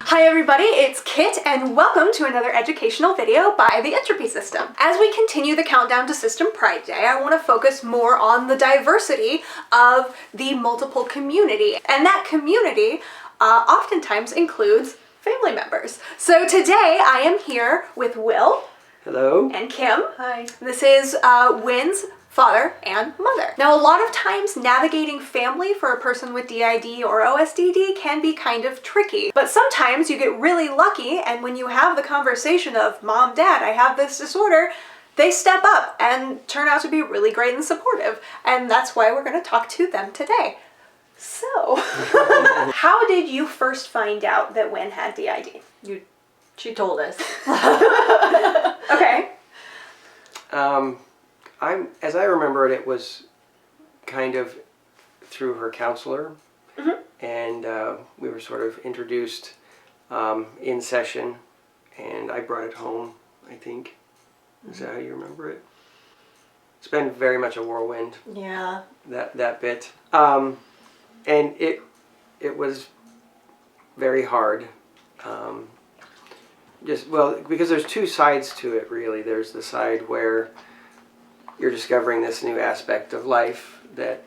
Hi everybody, it's Kit and welcome to another educational video by the Entropy System. As we continue the countdown to System Pride Day, I want to focus more on the diversity of the multiple community, and that community oftentimes includes family members. So today I am here with Will. Hello. And Kim. Hi. This is Wynn's father and mother. Now, a lot of times navigating family for a person with DID or OSDD can be kind of tricky, but sometimes you get really lucky, and when you have the conversation of mom, dad, I have this disorder, they step up and turn out to be really great and supportive, and that's why we're going to talk to them today. So, how did you first find out that Wynn had DID? She told us. Okay. As I remember it was kind of through her counselor, and we were sort of introduced in session, and I brought it home, I think. Is that how you remember it? It's been very much a whirlwind. Yeah. That bit. And it was very hard. Because there's two sides to it, really. There's the side where you're discovering this new aspect of life that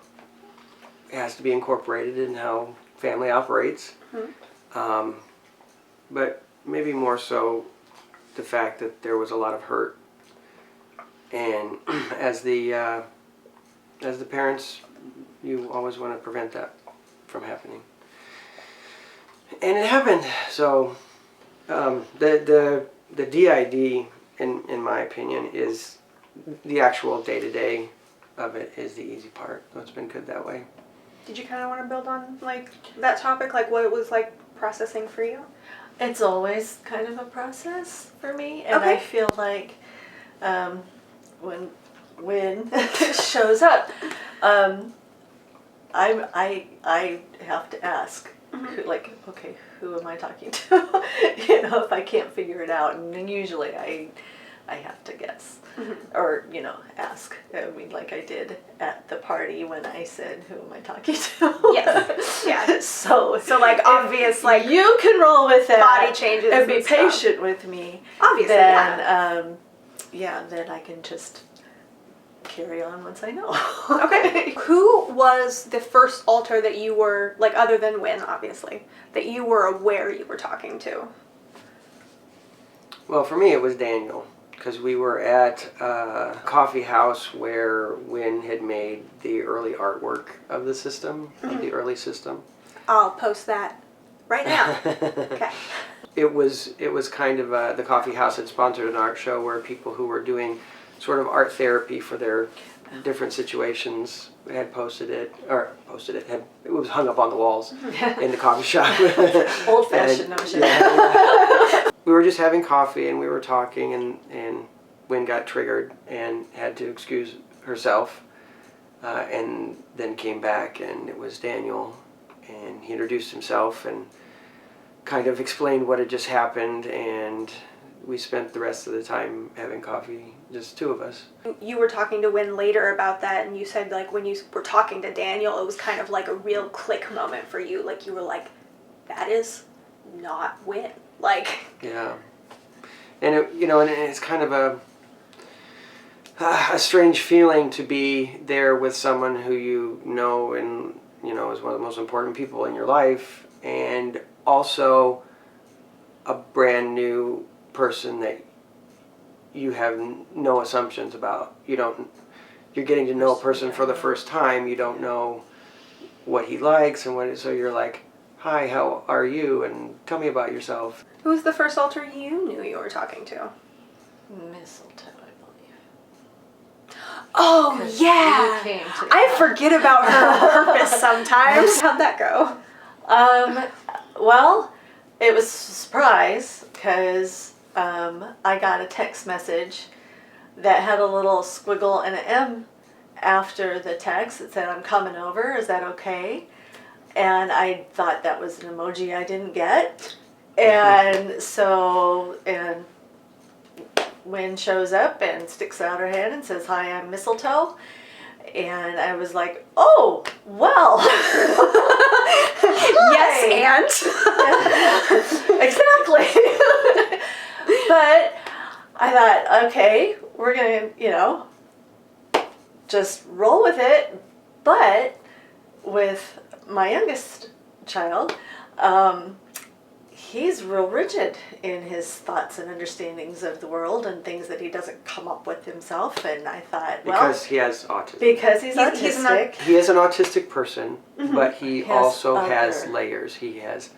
has to be incorporated in how family operates. But maybe more so the fact that there was a lot of hurt. And as the parents, you always want to prevent that from happening. And it happened. So the DID, in my opinion, is the actual day-to-day of it is the easy part. So it's been good that way. Did you kind of want to build on like that topic, like what it was like processing for you? It's always kind of a process for me, and Okay. I feel like when shows up, I have to ask, who am I talking to? If I can't figure it out, and then usually I have to guess. Or, ask. I mean, like I did at the party when I said, who am I talking to? Yes. Yeah. So like obvious, like you can roll with that. body changes and be and stuff. patient with me. Obviously, then, then I can just carry on once I know. Okay. Who was the first alter that you were, like other than Wynn, obviously, that you were aware you were talking to? Well, for me it was Daniel, because we were at a coffee house where Wynn had made the early artwork of the system, of the early system. I'll post that right now. Okay. It was kind of the coffee house had sponsored an art show where people who were doing sort of art therapy for their different situations had it was hung up on the walls in the coffee shop. Old-fashioned notion. We were just having coffee and we were talking, and Wynn got triggered and had to excuse herself, and then came back, and it was Daniel, and he introduced himself and kind of explained what had just happened, and we spent the rest of the time having coffee, just two of us. You were talking to Wynn later about that, and you said like when you were talking to Daniel, it was kind of like a real click moment for you. Like you were like, that is not Wynn. Like. Yeah. And and it's kind of a strange feeling to be there with someone who you know and is one of the most important people in your life, and also a brand new person that you have no assumptions about. You're getting to know a person for the first time. You don't know what he likes and so you're like, hi, how are you? And tell me about yourself. Who was the first alter you knew you were talking to? Mistletoe, I believe. Oh, yeah. You came to I forget about her purpose sometimes. How'd that go? Well, it was a surprise because I got a text message that had a little squiggle and an M after the text that said, I'm coming over, is that okay? And I thought that was an emoji I didn't get. And so, Wynn shows up and sticks out her hand and says, hi, I'm Mistletoe. And I was like, oh, well. Yes, and? Exactly. But I thought, okay, we're going to, just roll with it. But with my youngest child, he's real rigid in his thoughts and understandings of the world and things that he doesn't come up with himself. And I thought, Because he has autism. because he's autistic. He is an autistic person, but he Has also has other- layers. He has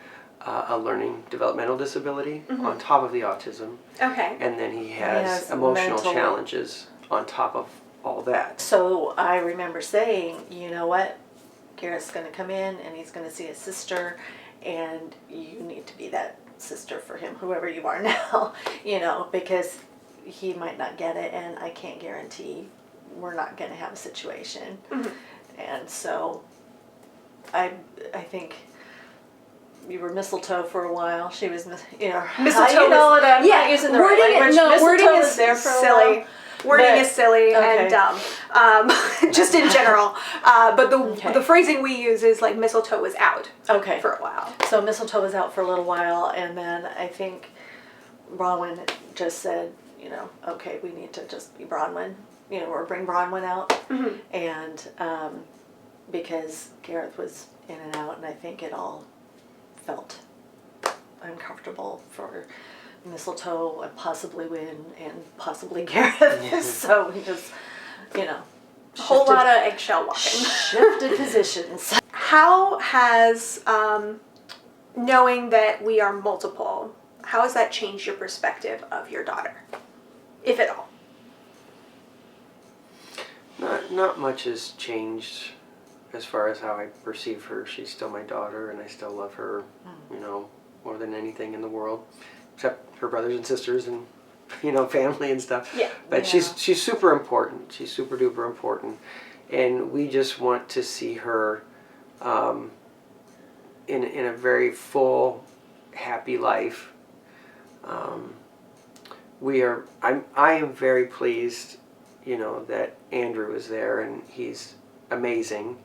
a learning developmental disability on top of the autism, Okay. and then he has has emotional mental- challenges on top of all that. So I remember saying, you know what, Garrett's going to come in and he's going to see his sister, and you need to be that sister for him, whoever you are now, because he might not get it, and I can't guarantee we're not going to have a situation. And so I think you were mistletoe for a while. She was, Mistletoe I'm not using the right language. Wording Mistletoe is was there for a silly. while. Wording But- is silly and okay. dumb, just in general. But Okay. the phrasing we use is like mistletoe was out Okay. for a while. So mistletoe was out for a little while, and then I think Bronwyn just said, okay, we need to just be Bronwyn, or bring Bronwyn out. And because Gareth was in and out, and I think it all felt uncomfortable for mistletoe and possibly Wynn and possibly Gareth. So we just, A whole lot of eggshell walking. shifted positions. How has knowing that we are multiple, how has that changed your perspective of your daughter, if at all? Not much has changed as far as how I perceive her. She's still my daughter, and I still love her, more than anything in the world, except her brothers and sisters and family and stuff. Yeah. But she's super important. She's super duper important, and we just want to see her in a very full, happy life. I am very pleased, that Andrew is there, and he's amazing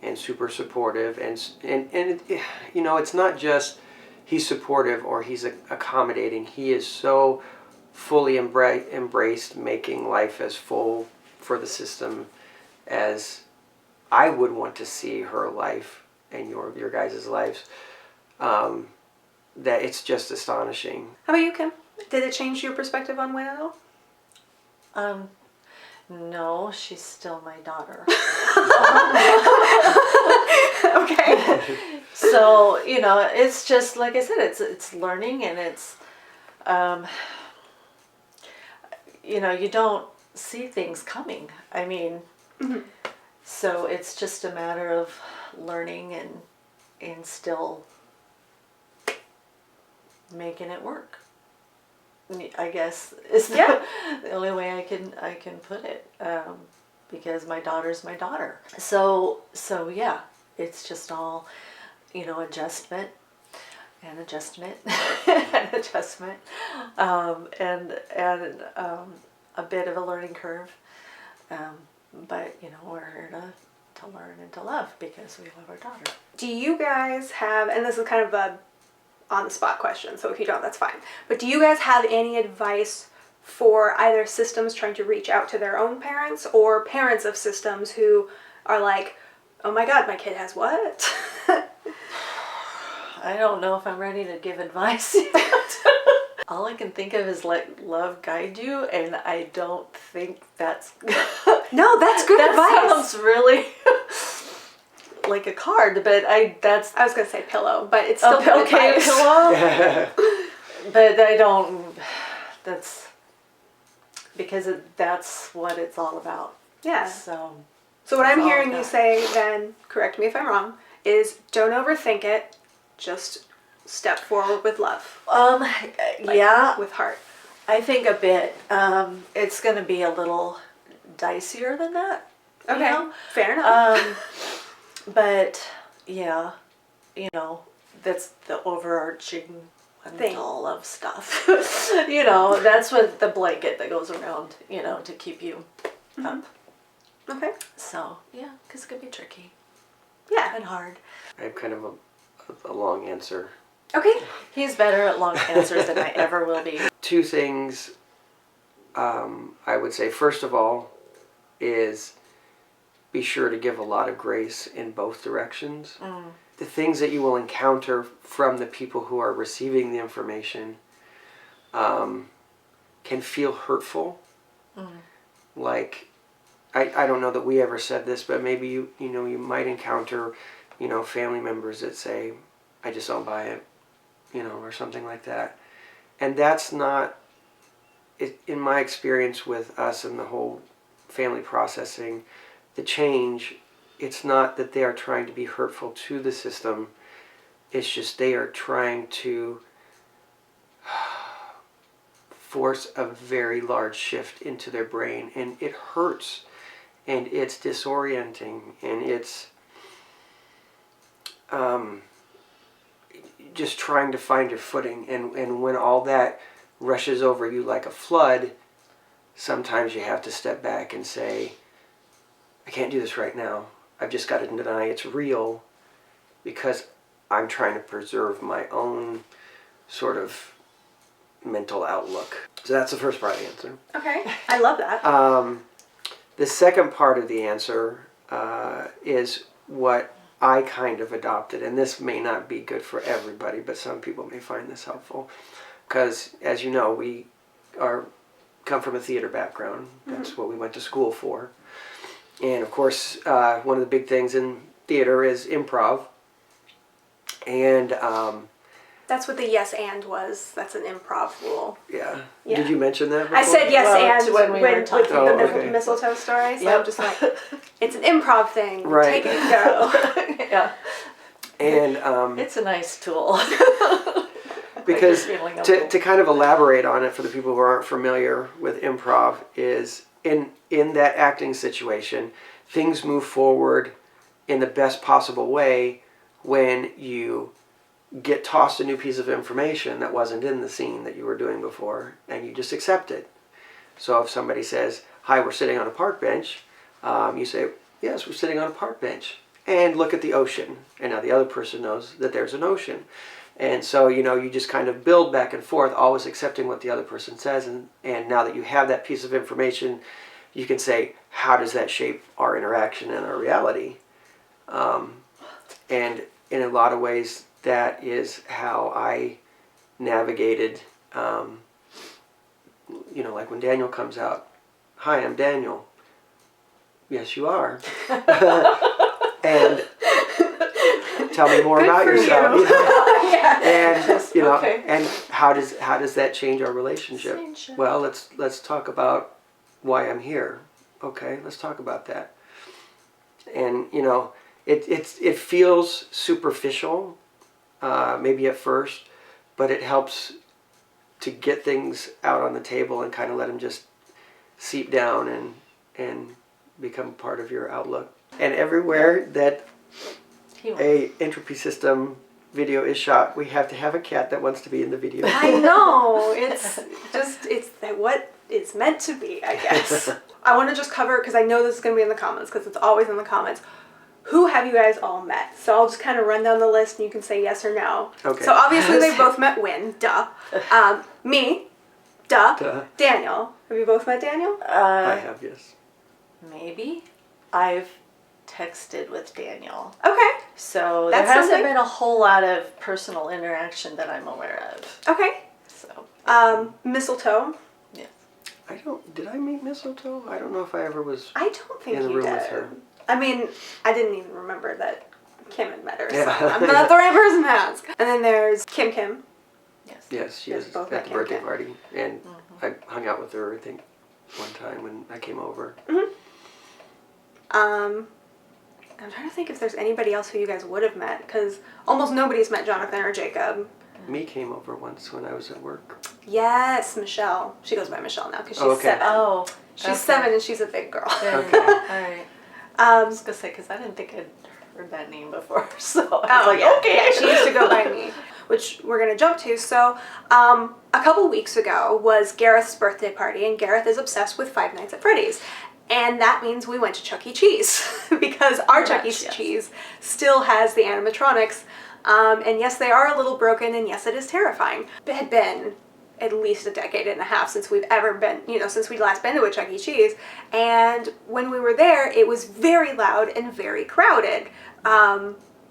and super supportive, and it's not just he's supportive or he's accommodating. He is so fully embraced making life as full for the system as I would want to see her life and your guys' lives. That it's just astonishing. How about you, Kim? Did it change your perspective on Wynn at all? No, she's still my daughter. Okay. So, it's just, like I said, it's learning, and it's, you don't see things coming. I mean, so it's just a matter of learning and still making it work, I guess, is the only way I can put it, because my daughter's my daughter. So yeah, it's just all, adjustment and adjustment and adjustment, and a bit of a learning curve, but we're here to learn and to love because we love our daughter. Do you guys have, and this is kind of a on-the-spot question, so if you don't, that's fine, but do you guys have any advice for either systems trying to reach out to their own parents or parents of systems who are like, oh my god, my kid has what? I don't know if I'm ready to give advice yet. All I can think of is let love guide you, and I don't think that's... No, that's good advice. That sounds really like a card, but I was going to say pillow, but it's still good okay, advice. pillow. But I don't... That's... Because that's what it's all about. Yeah. So what I'm all hearing I've you got. say, then, correct me if I'm wrong, is don't overthink it, just step forward with love. Yeah, With heart. I think a bit. It's going to be a little dicier than that. Okay, fair enough. But yeah, that's the overarching Thing. all of stuff. That's what the blanket that goes around, to keep you up. Okay. So yeah, because it could be tricky Yeah. and hard. I have kind of a long answer. Okay. He's better at long answers than I ever will be. Two things I would say. First of all is be sure to give a lot of grace in both directions. The things that you will encounter from the people who are receiving the information can feel hurtful. Like, I don't know that we ever said this, but maybe you might encounter, family members that say, I just don't buy it, or something like that. And that's not, in my experience with us and the whole family processing, the change, it's not that they are trying to be hurtful to the system. It's just they are trying to force a very large shift into their brain. And it hurts. And it's disorienting. And it's just trying to find your footing. And when all that rushes over you like a flood, sometimes you have to step back and say, I can't do this right now. I've just got to deny it's real because I'm trying to preserve my own sort of mental outlook. So that's the first part of the answer. Okay. I love that. The second part of the answer is what I kind of adopted, and this may not be good for everybody, but some people may find this helpful. Because, as you know, we come from a theater background. That's what we went to school for. And, of course, one of the big things in theater is improv. And that's what the yes and was. That's an improv rule. Yeah. Yeah. Did you mention that before? I said yes Well, and when we were talking with the about it. mistletoe story. So Yep. I'm just like, it's an improv thing. Right. Take it and go. Yeah. And It's a nice tool. because Like you're feeling a little- to kind of elaborate on it for the people who aren't familiar with improv is in that acting situation, things move forward in the best possible way when you get tossed a new piece of information that wasn't in the scene that you were doing before, and you just accept it. So if somebody says, hi, we're sitting on a park bench, you say, yes, we're sitting on a park bench, and look at the ocean. And now the other person knows that there's an ocean. And so, you just kind of build back and forth, always accepting what the other person says. And now that you have that piece of information, you can say, how does that shape our interaction and our reality? And in a lot of ways, that is how I navigated, like when Daniel comes out. Hi, I'm Daniel. Yes, you are. And tell me more Good about for yourself. you. Yeah. And okay. and how does that change our relationship? Well, let's talk about why I'm here. Okay, let's talk about that. And it feels superficial, maybe at first, but it helps to get things out on the table and kind of let them just seep down and become part of your outlook. And everywhere that a entropy system video is shot, we have to have a cat that wants to be in the video. I know. It's what is meant to be, I guess. I want to just cover, because I know this is going to be in the comments, because it's always in the comments. Who have you guys all met? So I'll just kind of run down the list and you can say yes or no. Okay. So obviously they've both met Wynn, duh. Me, duh. Duh. Daniel. Have you both met Daniel? I have, yes. Maybe. I've texted with Daniel. Okay. So That's there hasn't something. been a whole lot of personal interaction that I'm aware of. Okay. So Mistletoe. yes. Did I meet Mistletoe? I don't know if I ever was I don't think in the you room did. with her. I mean, I didn't even remember that Kim had met her, so Yeah. I'm not the right person to ask. And then there's Kim. Yes. Yes, she Yes, was both at met the Kim birthday Kim. party, and I hung out with her, I think, one time when I came over. I'm trying to think if there's anybody else who you guys would have met, because almost nobody's met Jonathan or Jacob. Me came over once when I was at work. Yes, Michelle. She goes by Michelle now because she's Oh, okay. 7. Oh. She's okay. 7 and she's a big girl. Okay. All right. I was gonna say because I didn't think I'd heard that name before, so I was like, yeah. okay. Yeah, she used to go by me, which we're gonna jump to. So, a couple weeks ago was Gareth's birthday party, and Gareth is obsessed with Five Nights at Freddy's. And that means we went to Chuck E. Cheese because our Chuck E. Yes. Cheese still has the animatronics And yes, they are a little broken, and yes, it is terrifying. It had been at least a decade and a half since we've ever been, since we'd last been to a Chuck E. Cheese. And when we were there, it was very loud and very crowded,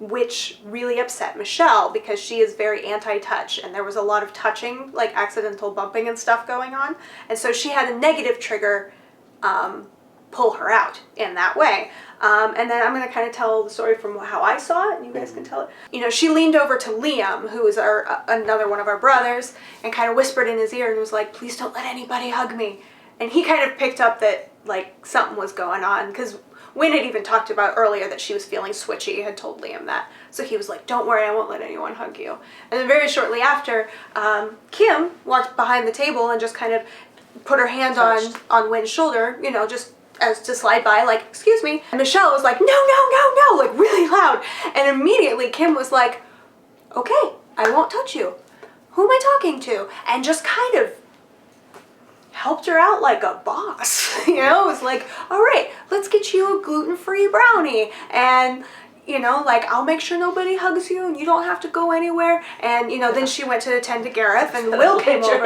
which really upset Michelle because she is very anti-touch, and there was a lot of touching, like accidental bumping and stuff going on. And so she had a negative trigger pull her out in that way. And then I'm going to kind of tell the story from how I saw it, and you guys can tell it. She leaned over to Liam, who is another one of our brothers, and kind of whispered in his ear and was like, please don't let anybody hug me. And he kind of picked up that, like, something was going on, because Wynn had even talked about earlier that she was feeling switchy, had told Liam that. So he was like, don't worry, I won't let anyone hug you. And then very shortly after, Kim walked behind the table and just kind of put her hand on Wynn's shoulder, just as to slide by, like, excuse me. And Michelle was like, no, no, no, no, like really loud. And immediately Kim was like, okay, I won't touch you. Who am I talking to? And just kind of helped her out like a boss. It was like, all right, let's get you a gluten-free brownie. And like, I'll make sure nobody hugs you and you don't have to go anywhere. And, then she went to attend to Gareth, and Will came over.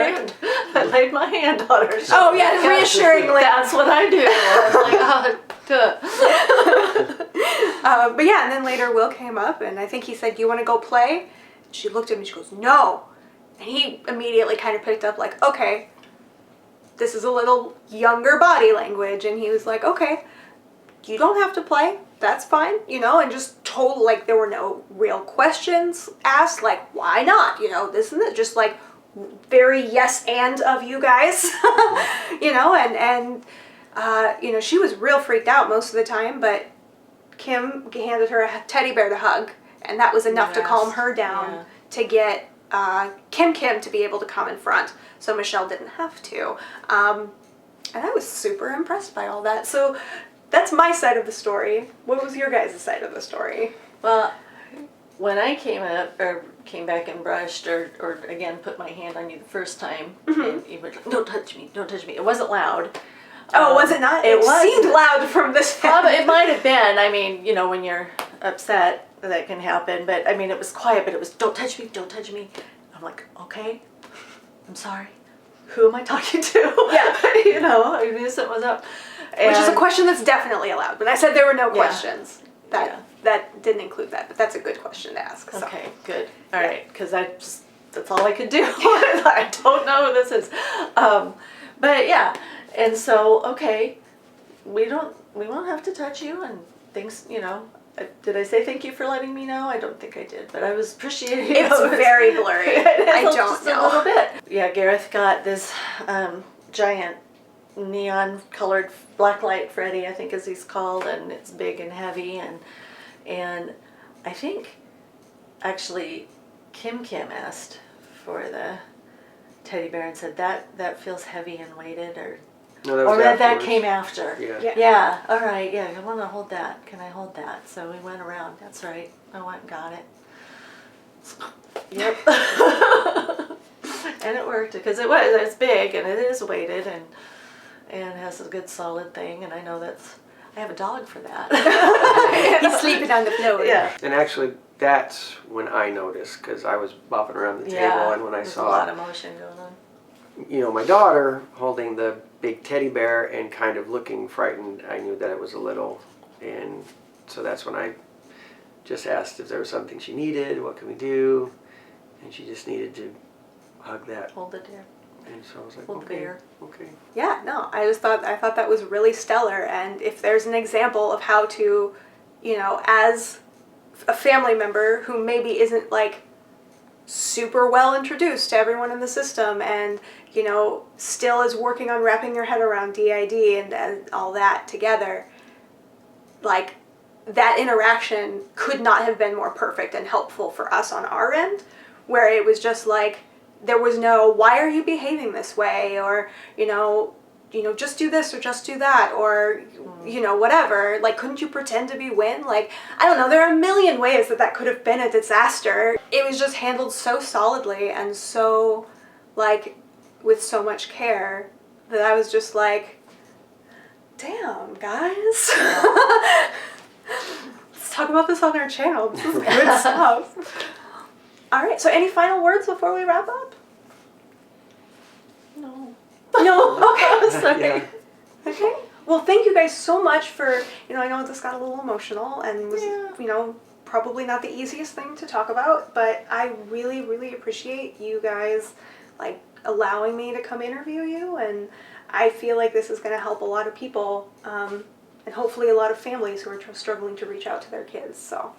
I laid my hand on her shoulder. Oh, yeah, reassuringly. That's what I do. I was like, oh, but yeah, and then later Will came up, and I think he said, do you want to go play? And she looked at him and she goes, no. And he immediately kind of picked up like, okay, this is a little younger body language. And he was like, okay, you don't have to play. That's fine, and just told, like, there were no real questions asked, like, why not, this and that, just like very yes and of you guys, and she was real freaked out most of the time, but Kim handed her a teddy bear to hug, and that was enough to calm her down to get Kim to be able to come in front, so Michelle didn't have to, and I was super impressed by all that. So that's my side of the story. What was your guys' side of the story? Well, when I came back and brushed, or again put my hand on you the first time, and you were like, don't touch me, don't touch me. It wasn't loud. Oh, was it not? It seemed loud from this. It might have been. I mean, when you're upset, that can happen. But I mean, it was quiet, but it was, don't touch me, don't touch me. I'm like, okay, I'm sorry. Who am I talking to? Yeah. I knew something was up. Which is a question that's definitely allowed. But I said there were no questions. That didn't include that, but that's a good question to ask. So. Okay, good. All right, because that's all I could do. I don't know who this is. But yeah, and so, okay, we won't have to touch you and things, Did I say thank you for letting me know? I don't think I did, but I was appreciating it. It's very blurry. I don't know. A little bit. Yeah, Gareth got this giant neon colored blacklight Freddy, I think as he's called, and it's big and heavy, and I think actually Kim asked for the teddy bear and said that feels heavy and weighted, or that came after. Yeah. All right. Yeah. I want to hold that. Can I hold that? So we went around. That's right. I went and got it. Yep. And it worked because it's big and it is weighted and has a good solid thing, and I know I have a dog for that. He's sleeping on the floor. Yeah. And actually, that's when I noticed, because I was bopping around the table, and when I saw a lot of motion going on. My daughter holding the big teddy bear and kind of looking frightened, I knew that it was a little, and so that's when I just asked if there was something she needed, what can we do, and she just needed to hug that. Hold the deer. And so I was like, Hold okay, bear. okay. Yeah, no, I thought that was really stellar, and if there's an example of how to, as a family member who maybe isn't like super well introduced to everyone in the system, and still is working on wrapping your head around DID and all that together, like that interaction could not have been more perfect and helpful for us on our end, where it was just like, there was no, why are you behaving this way? Or, just do this or just do that, or, whatever. Like, couldn't you pretend to be Wynn? Like, I don't know, there are a million ways that could have been a disaster. It was just handled so solidly and so, like, with so much care that I was just like, damn, guys. Let's talk about this on our channel. This is good stuff. All right, so any final words before we wrap up? No. No? Okay. Sorry. Yeah. Okay. Well, thank you guys so much for, I know this got a little emotional and was, probably not the easiest thing to talk about, but I really, really appreciate you guys, like, allowing me to come interview you, and I feel like this is going to help a lot of people, and hopefully a lot of families who are struggling to reach out to their kids, so.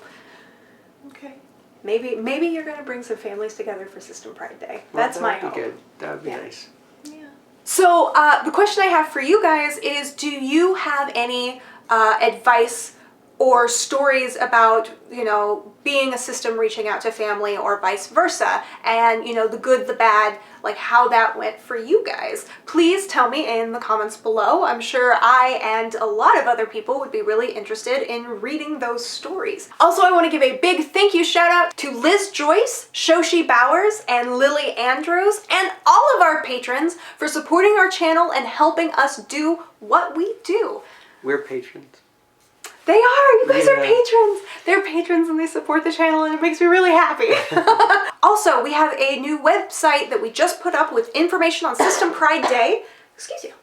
Okay. Maybe you're going to bring some families together for System Pride Day. That's my hope. That would be good. That would be nice. Yeah. So the question I have for you guys is, do you have any advice or stories about, being a system reaching out to family or vice versa, and, the good, the bad, like how that went for you guys? Please tell me in the comments below. I'm sure I and a lot of other people would be really interested in reading those stories. Also, I want to give a big thank you shout out to Liz Joyce, Shoshi Bowers, and Lily Andrews, and all of our patrons for supporting our channel and helping us do what we do. We're patrons. They are! You guys are Yeah. patrons! They're patrons and they support the channel, and it makes me really happy. Also, we have a new website that we just put up with information on System Pride Day. Excuse you.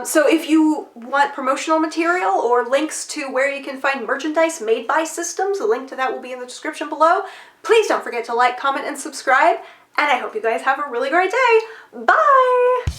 So if you want promotional material or links to where you can find merchandise made by Systems, a link to that will be in the description below. Please don't forget to like, comment, and subscribe. And I hope you guys have a really great day. Bye!